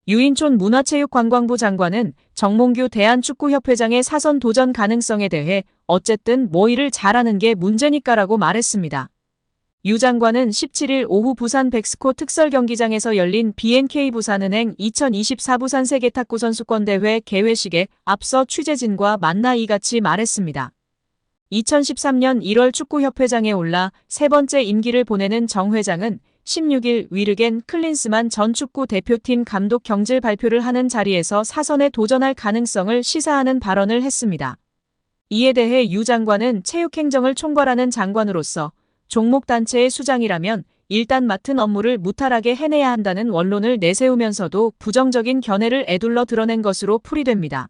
유인촌 문화체육관광부 장관은 정몽규 대한축구협회장의 사선 도전 가능성에 대해 어쨌든 뭐 일을 잘하는 게 문제니까라고 말했습니다. 유 장관은 17일 오후 부산 백스코 특설경기장에서 열린 BNK 부산은행 2024 부산 세계탁구 선수권대회 개회식에 앞서 취재진과 만나 이같이 말했습니다. 2013년 1월 축구협회장에 올라 세 번째 임기를 보내는 정 회장은 16일 위르겐 클린스만 전 축구 대표팀 감독 경질 발표를 하는 자리에서 사선에 도전할 가능성을 시사하는 발언을 했습니다. 이에 대해 유 장관은 체육행정을 총괄하는 장관으로서 종목단체의 수장이라면 일단 맡은 업무를 무탈하게 해내야 한다는 원론을 내세우면서도 부정적인 견해를 에둘러 드러낸 것으로 풀이됩니다.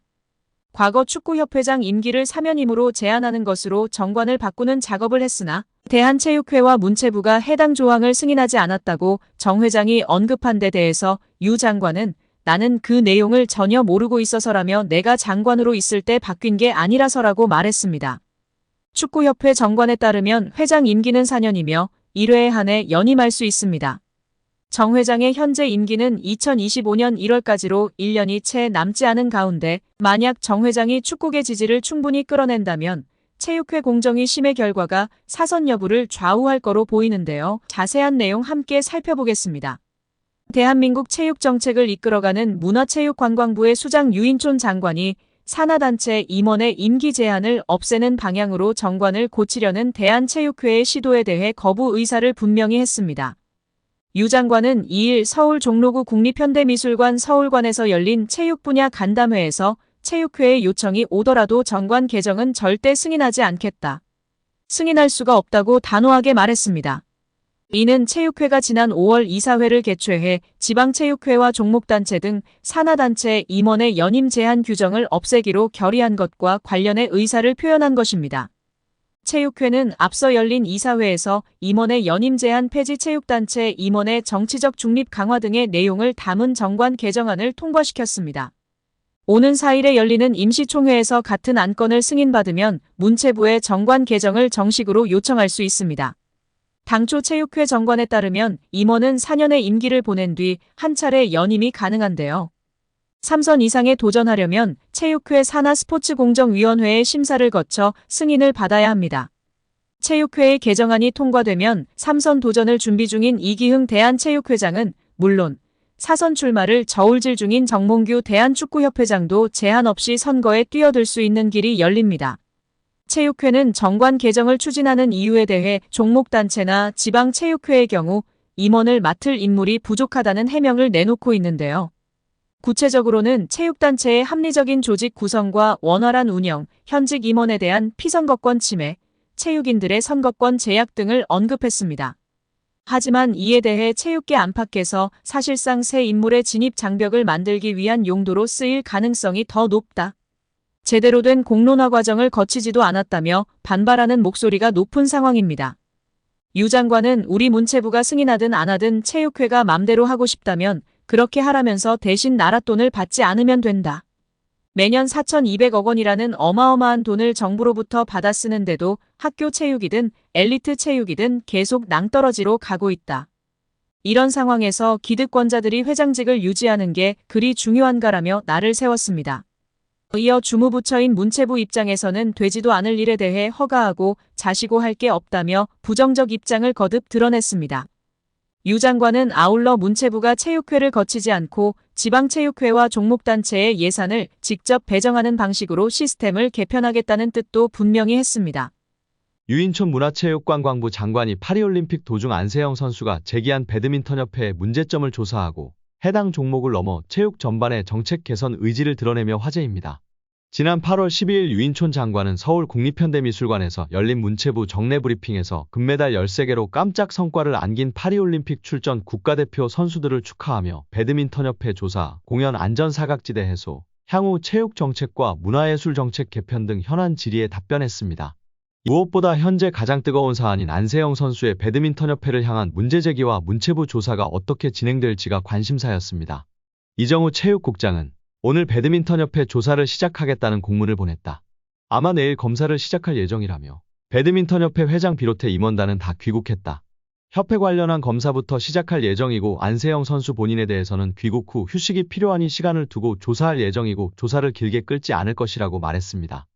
과거 축구협회장 임기를 사면임으로 제안하는 것으로 정관을 바꾸는 작업을 했으나 대한체육회와 문체부가 해당 조항을 승인하지 않았다고 정 회장이 언급한 데 대해서 유 장관은 나는 그 내용을 전혀 모르고 있어서라며 내가 장관으로 있을 때 바뀐 게 아니라서라고 말했습니다. 축구협회 정관에 따르면 회장 임기는 4년이며 1회에 한해 연임할 수 있습니다. 정 회장의 현재 임기는 2025년 1월까지로 1년이 채 남지 않은 가운데 만약 정 회장이 축구계 지지를 충분히 끌어낸다면 체육회 공정위 심의 결과가 사선 여부를 좌우할 거로 보이는데요. 자세한 내용 함께 살펴보겠습니다. 대한민국 체육정책을 이끌어가는 문화체육관광부의 수장 유인촌 장관이 산하단체 임원의 임기 제한을 없애는 방향으로 정관을 고치려는 대한체육회의 시도에 대해 거부 의사를 분명히 했습니다. 유 장관은 2일 서울 종로구 국립현대미술관 서울관에서 열린 체육 분야 간담회에서 체육회의 요청이 오더라도 정관 개정은 절대 승인하지 않겠다. 승인할 수가 없다고 단호하게 말했습니다. 이는 체육회가 지난 5월 이사회를 개최해 지방체육회와 종목단체 등 산하단체 임원의 연임 제한 규정을 없애기로 결의한 것과 관련해 의사를 표현한 것입니다. 체육회는 앞서 열린 이사회에서 임원의 연임 제한 폐지 체육단체 임원의 정치적 중립 강화 등의 내용을 담은 정관 개정안을 통과시켰습니다. 오는 4일에 열리는 임시총회에서 같은 안건을 승인받으면 문체부에 정관 개정을 정식으로 요청할 수 있습니다. 당초 체육회 정관에 따르면 임원은 4년의 임기를 보낸 뒤 한 차례 연임이 가능한데요. 3선 이상에 도전하려면 체육회 산하스포츠공정위원회의 심사를 거쳐 승인을 받아야 합니다. 체육회의 개정안이 통과되면 3선 도전을 준비 중인 이기흥 대한체육회장은 물론 사선 출마를 저울질 중인 정몽규 대한축구협회장도 제한 없이 선거에 뛰어들 수 있는 길이 열립니다. 체육회는 정관 개정을 추진하는 이유에 대해 종목단체나 지방체육회의 경우 임원을 맡을 인물이 부족하다는 해명을 내놓고 있는데요. 구체적으로는 체육단체의 합리적인 조직 구성과 원활한 운영, 현직 임원에 대한 피선거권 침해, 체육인들의 선거권 제약 등을 언급했습니다. 하지만 이에 대해 체육계 안팎에서 사실상 새 인물의 진입 장벽을 만들기 위한 용도로 쓰일 가능성이 더 높다. 제대로 된 공론화 과정을 거치지도 않았다며 반발하는 목소리가 높은 상황입니다. 유 장관은 우리 문체부가 승인하든 안 하든 체육회가 맘대로 하고 싶다면 그렇게 하라면서 대신 나라 돈을 받지 않으면 된다. 매년 4,200억 원이라는 어마어마한 돈을 정부로부터 받아 쓰는데도 학교 체육이든 엘리트 체육이든 계속 낭떠러지로 가고 있다. 이런 상황에서 기득권자들이 회장직을 유지하는 게 그리 중요한가라며 날을 세웠습니다. 이어 주무부처인 문체부 입장에서는 되지도 않을 일에 대해 허가하고 자시고 할 게 없다며 부정적 입장을 거듭 드러냈습니다. 유 장관은 아울러 문체부가 체육회를 거치지 않고 지방체육회와 종목단체의 예산을 직접 배정하는 방식으로 시스템을 개편하겠다는 뜻도 분명히 했습니다. 유인촌 문화체육관광부 장관이 파리올림픽 도중 안세영 선수가 제기한 배드민턴협회의 문제점을 조사하고 해당 종목을 넘어 체육 전반의 정책 개선 의지를 드러내며 화제입니다. 지난 8월 12일 유인촌 장관은 서울 국립현대미술관에서 열린 문체부 정례 브리핑에서 금메달 13개로 깜짝 성과를 안긴 파리올림픽 출전 국가대표 선수들을 축하하며 배드민턴협회 조사, 공연 안전사각지대 해소, 향후 체육정책과 문화예술정책 개편 등 현안 질의에 답변했습니다. 무엇보다 현재 가장 뜨거운 사안인 안세영 선수의 배드민턴협회를 향한 문제제기와 문체부 조사가 어떻게 진행될지가 관심사였습니다. 이정우 체육국장은 오늘 배드민턴협회 조사를 시작하겠다는 공문을 보냈다. 아마 내일 검사를 시작할 예정이라며 배드민턴협회 회장 비롯해 임원단은 다 귀국했다. 협회 관련한 검사부터 시작할 예정이고 안세영 선수 본인에 대해서는 귀국 후 휴식이 필요하니 시간을 두고 조사할 예정이고 조사를 길게 끌지 않을 것이라고 말했습니다.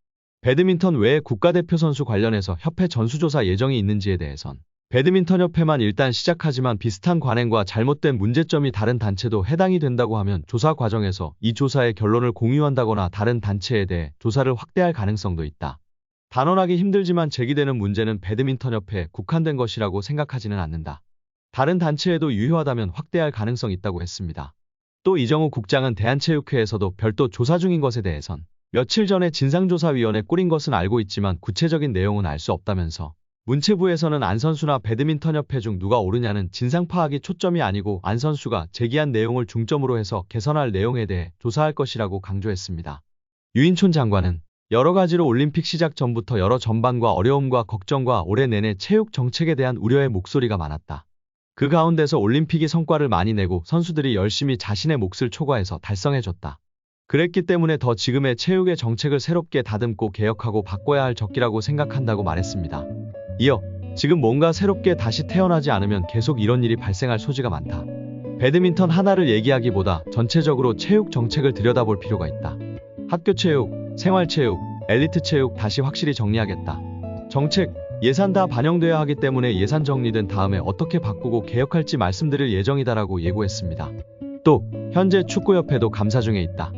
배드민턴 외에 국가대표 선수 관련해서 협회 전수조사 예정이 있는지에 대해선 배드민턴협회만 일단 시작하지만 비슷한 관행과 잘못된 문제점이 다른 단체도 해당이 된다고 하면 조사 과정에서 이 조사의 결론을 공유한다거나 다른 단체에 대해 조사를 확대할 가능성도 있다. 단언하기 힘들지만 제기되는 문제는 배드민턴협회에 국한된 것이라고 생각하지는 않는다. 다른 단체에도 유효하다면 확대할 가능성이 있다고 했습니다. 또 이정우 국장은 대한체육회에서도 별도 조사 중인 것에 대해선 며칠 전에 진상조사위원회 꾸린 것은 알고 있지만 구체적인 내용은 알 수 없다면서 문체부에서는 안 선수나 배드민턴협회 중 누가 옳으냐는 진상 파악이 초점이 아니고 안 선수가 제기한 내용을 중점으로 해서 개선할 내용에 대해 조사할 것이라고 강조했습니다. 유인촌 장관은 여러 가지로 올림픽 시작 전부터 여러 전반과 어려움과 걱정과 올해 내내 체육 정책에 대한 우려의 목소리가 많았다. 그 가운데서 올림픽이 성과를 많이 내고 선수들이 열심히 자신의 몫을 초과해서 달성해줬다. 그랬기 때문에 더 지금의 체육의 정책을 새롭게 다듬고 개혁하고 바꿔야 할 적기라고 생각한다고 말했습니다. 이어 지금 뭔가 새롭게 다시 태어나지 않으면 계속 이런 일이 발생할 소지가 많다. 배드민턴 하나를 얘기하기보다 전체적으로 체육 정책을 들여다볼 필요가 있다. 학교 체육, 생활체육, 엘리트 체육 다시 확실히 정리하겠다. 정책, 예산 다 반영돼야 하기 때문에 예산 정리된 다음에 어떻게 바꾸고 개혁할지 말씀드릴 예정이다라고 예고했습니다. 또 현재 축구협회도 감사 중에 있다.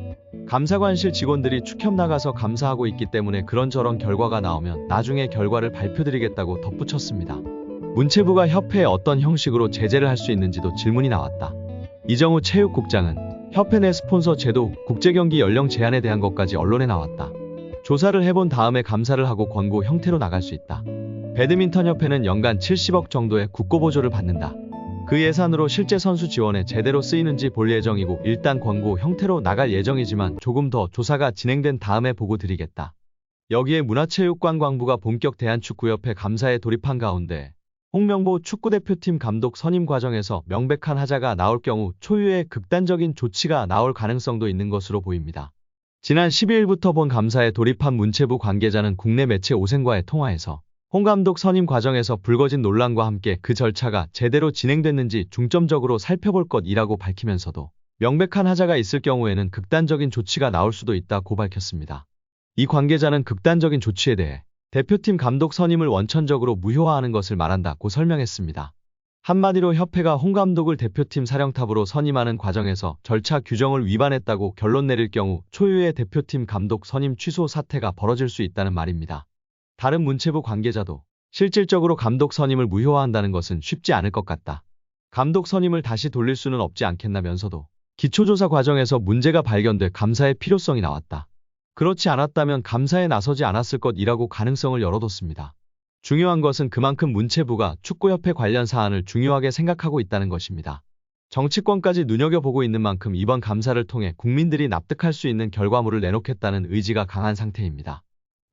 감사관실 직원들이 축협 나가서 감사하고 있기 때문에 그런저런 결과가 나오면 나중에 결과를 발표드리겠다고 덧붙였습니다. 문체부가 협회에 어떤 형식으로 제재를 할 수 있는지도 질문이 나왔다. 이정우 체육국장은 협회 내 스폰서 제도, 국제경기 연령 제한에 대한 것까지 언론에 나왔다. 조사를 해본 다음에 감사를 하고 권고 형태로 나갈 수 있다. 배드민턴협회는 연간 70억 정도의 국고보조를 받는다. 그 예산으로 실제 선수 지원에 제대로 쓰이는지 볼 예정이고 일단 권고 형태로 나갈 예정이지만 조금 더 조사가 진행된 다음에 보고 드리겠다. 여기에 문화체육관광부가 본격 대한축구협회 감사에 돌입한 가운데 홍명보 축구대표팀 감독 선임 과정에서 명백한 하자가 나올 경우 초유의 극단적인 조치가 나올 가능성도 있는 것으로 보입니다. 지난 12일부터 본 감사에 돌입한 문체부 관계자는 국내 매체 오센과의 통화에서 홍 감독 선임 과정에서 불거진 논란과 함께 그 절차가 제대로 진행됐는지 중점적으로 살펴볼 것이라고 밝히면서도 명백한 하자가 있을 경우에는 극단적인 조치가 나올 수도 있다고 밝혔습니다. 이 관계자는 극단적인 조치에 대해 대표팀 감독 선임을 원천적으로 무효화하는 것을 말한다고 설명했습니다. 한마디로 협회가 홍 감독을 대표팀 사령탑으로 선임하는 과정에서 절차 규정을 위반했다고 결론 내릴 경우 초유의 대표팀 감독 선임 취소 사태가 벌어질 수 있다는 말입니다. 다른 문체부 관계자도 실질적으로 감독 선임을 무효화한다는 것은 쉽지 않을 것 같다. 감독 선임을 다시 돌릴 수는 없지 않겠나면서도 기초조사 과정에서 문제가 발견돼 감사의 필요성이 나왔다. 그렇지 않았다면 감사에 나서지 않았을 것이라고 가능성을 열어뒀습니다. 중요한 것은 그만큼 문체부가 축구협회 관련 사안을 중요하게 생각하고 있다는 것입니다. 정치권까지 눈여겨보고 있는 만큼 이번 감사를 통해 국민들이 납득할 수 있는 결과물을 내놓겠다는 의지가 강한 상태입니다.